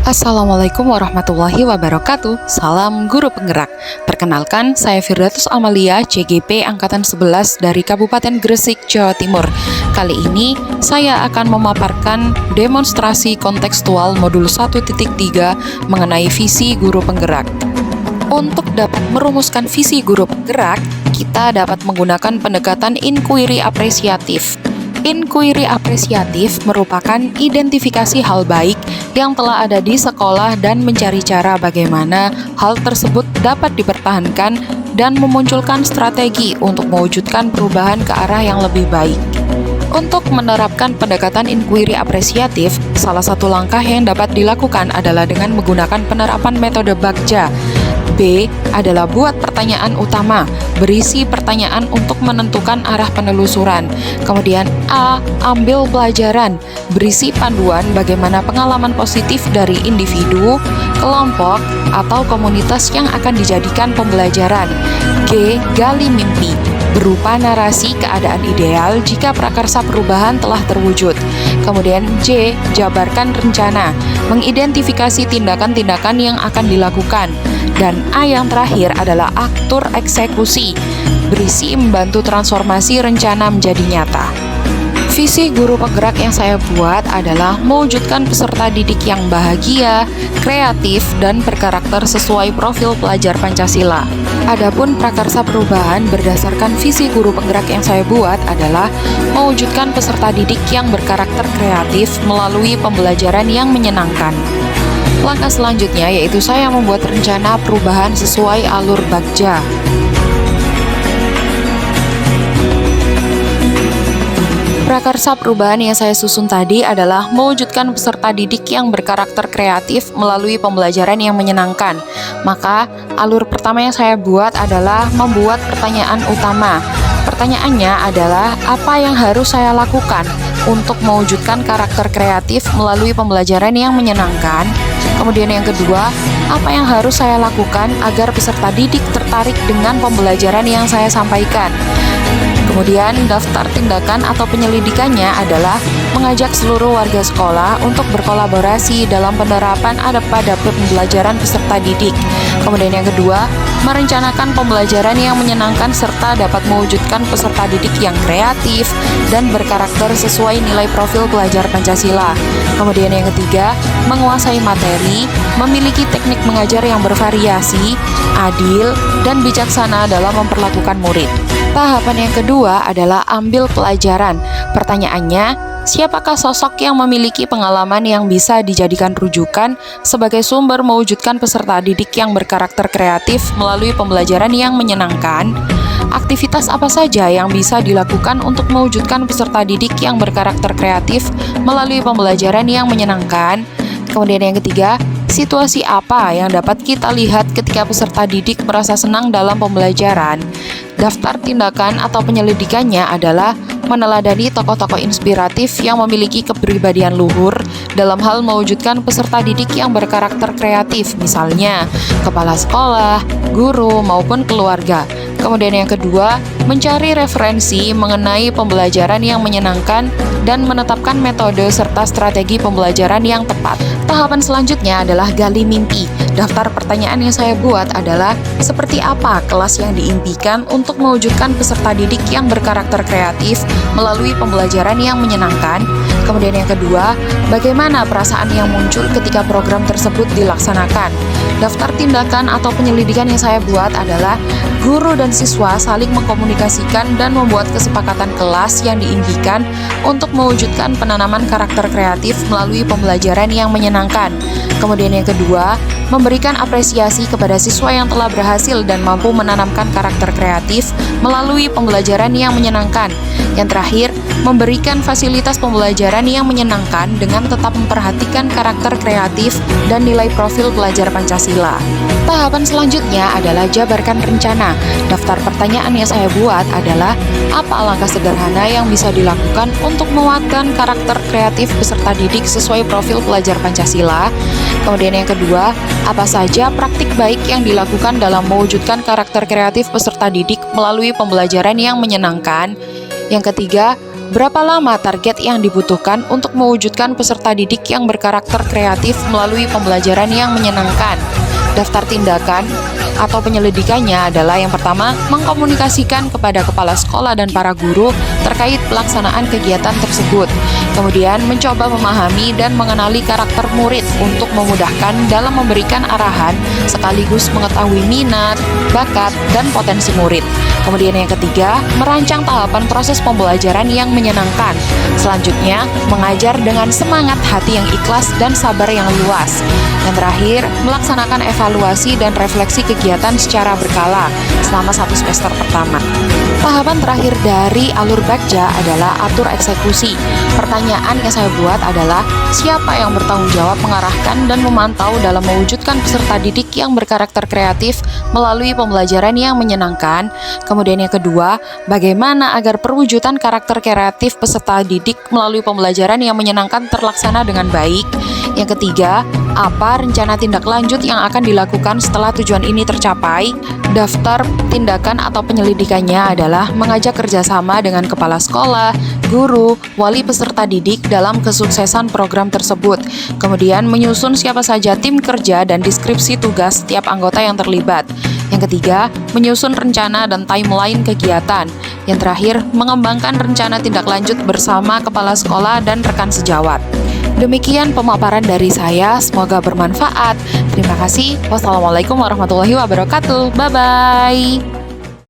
Assalamualaikum warahmatullahi wabarakatuh. Salam guru penggerak. Perkenalkan, saya Firdatus Amalia, CGP Angkatan 11 dari Kabupaten Gresik, Jawa Timur. Kali ini, saya akan memaparkan demonstrasi kontekstual modul 1.3 mengenai visi guru penggerak. Untuk dapat merumuskan visi guru penggerak, kita dapat menggunakan pendekatan inquiry apresiatif. Inquiry apresiatif merupakan identifikasi hal baik yang telah ada di sekolah dan mencari cara bagaimana hal tersebut dapat dipertahankan dan memunculkan strategi untuk mewujudkan perubahan ke arah yang lebih baik. Untuk menerapkan pendekatan inquiry apresiatif, salah satu langkah yang dapat dilakukan adalah dengan menggunakan penerapan metode Bagja. B adalah buat pertanyaan utama, berisi pertanyaan untuk menentukan arah penelusuran. Kemudian A, ambil pelajaran, berisi panduan bagaimana pengalaman positif dari individu, kelompok, atau komunitas yang akan dijadikan pembelajaran. G, gali mimpi, berupa narasi keadaan ideal jika prakarsa perubahan telah terwujud. Kemudian J, jabarkan rencana, mengidentifikasi tindakan-tindakan yang akan dilakukan. Dan A yang terakhir adalah atur eksekusi, berisi membantu transformasi rencana menjadi nyata. Visi guru penggerak yang saya buat adalah mewujudkan peserta didik yang bahagia, kreatif, dan berkarakter sesuai profil pelajar Pancasila. Adapun prakarsa perubahan berdasarkan visi guru penggerak yang saya buat adalah mewujudkan peserta didik yang berkarakter kreatif melalui pembelajaran yang menyenangkan. Langkah selanjutnya yaitu saya membuat rencana perubahan sesuai alur Bagja. Prakarsa perubahan yang saya susun tadi adalah mewujudkan peserta didik yang berkarakter kreatif melalui pembelajaran yang menyenangkan. Maka, alur pertama yang saya buat adalah membuat pertanyaan utama. Pertanyaannya adalah, apa yang harus saya lakukan untuk mewujudkan karakter kreatif melalui pembelajaran yang menyenangkan? Kemudian yang kedua, apa yang harus saya lakukan agar peserta didik tertarik dengan pembelajaran yang saya sampaikan? Kemudian daftar tindakan atau penyelidikannya adalah mengajak seluruh warga sekolah untuk berkolaborasi dalam penerapan adab-adab pembelajaran peserta didik. Kemudian yang kedua, merencanakan pembelajaran yang menyenangkan serta dapat mewujudkan peserta didik yang kreatif dan berkarakter sesuai nilai profil pelajar Pancasila. Kemudian yang ketiga, menguasai materi, memiliki teknik mengajar yang bervariasi, adil, dan bijaksana dalam memperlakukan murid. Tahapan yang kedua adalah ambil pelajaran. Pertanyaannya, siapakah sosok yang memiliki pengalaman yang bisa dijadikan rujukan sebagai sumber mewujudkan peserta didik yang berkarakter kreatif melalui pembelajaran yang menyenangkan? Aktivitas apa saja yang bisa dilakukan untuk mewujudkan peserta didik yang berkarakter kreatif melalui pembelajaran yang menyenangkan? Kemudian yang ketiga, situasi apa yang dapat kita lihat ketika peserta didik merasa senang dalam pembelajaran? Daftar tindakan atau penyelidikannya adalah meneladani tokoh-tokoh inspiratif yang memiliki kepribadian luhur dalam hal mewujudkan peserta didik yang berkarakter kreatif, misalnya kepala sekolah, guru, maupun keluarga. Kemudian yang kedua, mencari referensi mengenai pembelajaran yang menyenangkan dan menetapkan metode serta strategi pembelajaran yang tepat. Tahapan selanjutnya adalah gali mimpi. Daftar pertanyaan yang saya buat adalah seperti apa kelas yang diimpikan untuk mewujudkan peserta didik yang berkarakter kreatif melalui pembelajaran yang menyenangkan. Kemudian yang kedua, bagaimana perasaan yang muncul ketika program tersebut dilaksanakan. Daftar tindakan atau penyelidikan yang saya buat adalah guru dan siswa saling mengkomunikasikan dan membuat kesepakatan kelas yang diimpikan untuk mewujudkan penanaman karakter kreatif melalui pembelajaran yang menyenangkan. Kemudian yang kedua, memberikan apresiasi kepada siswa yang telah berhasil dan mampu menanamkan karakter kreatif melalui pembelajaran yang menyenangkan. Yang terakhir, memberikan fasilitas pembelajaran yang menyenangkan dengan tetap memperhatikan karakter kreatif dan nilai profil pelajar Pancasila. Tahapan selanjutnya adalah jabarkan rencana. Daftar pertanyaan yang saya buat adalah apa langkah sederhana yang bisa dilakukan untuk menguatkan karakter kreatif peserta didik sesuai profil pelajar Pancasila. Kemudian yang kedua, apa saja praktik baik yang dilakukan dalam mewujudkan karakter kreatif peserta didik melalui pembelajaran yang menyenangkan. Yang ketiga, Berapa lama target yang dibutuhkan untuk mewujudkan peserta didik yang berkarakter kreatif melalui pembelajaran yang menyenangkan? Daftar tindakan atau penyelidikannya adalah yang pertama, mengkomunikasikan kepada kepala sekolah dan para guru terkait pelaksanaan kegiatan tersebut. Kemudian mencoba memahami dan mengenali karakter murid untuk memudahkan dalam memberikan arahan sekaligus mengetahui minat, bakat, dan potensi murid. Kemudian yang ketiga, merancang tahapan proses pembelajaran yang menyenangkan. Selanjutnya, mengajar dengan semangat hati yang ikhlas dan sabar yang luas. Yang terakhir, melaksanakan evaluasi dan refleksi kegiatan secara berkala selama 1 semester pertama. Tahapan terakhir dari alur Bagja adalah atur eksekusi. Pertanyaan yang saya buat adalah, siapa yang bertanggung jawab mengarahkan dan memantau dalam mewujudkan peserta didik yang berkarakter kreatif melalui pembelajaran yang menyenangkan? Kemudian yang kedua, bagaimana agar perwujudan karakter kreatif peserta didik melalui pembelajaran yang menyenangkan terlaksana dengan baik? Yang ketiga, apa rencana tindak lanjut yang akan dilakukan setelah tujuan ini tercapai? Daftar tindakan atau penyelidikannya adalah mengajak kerjasama dengan kepala sekolah, guru, wali peserta didik dalam kesuksesan program tersebut. Kemudian menyusun siapa saja tim kerja dan deskripsi tugas setiap anggota yang terlibat. Yang ketiga, menyusun rencana dan timeline kegiatan. Yang terakhir, mengembangkan rencana tindak lanjut bersama kepala sekolah dan rekan sejawat. Demikian pemaparan dari saya, semoga bermanfaat. Terima kasih. Wassalamualaikum warahmatullahi wabarakatuh. Bye-bye.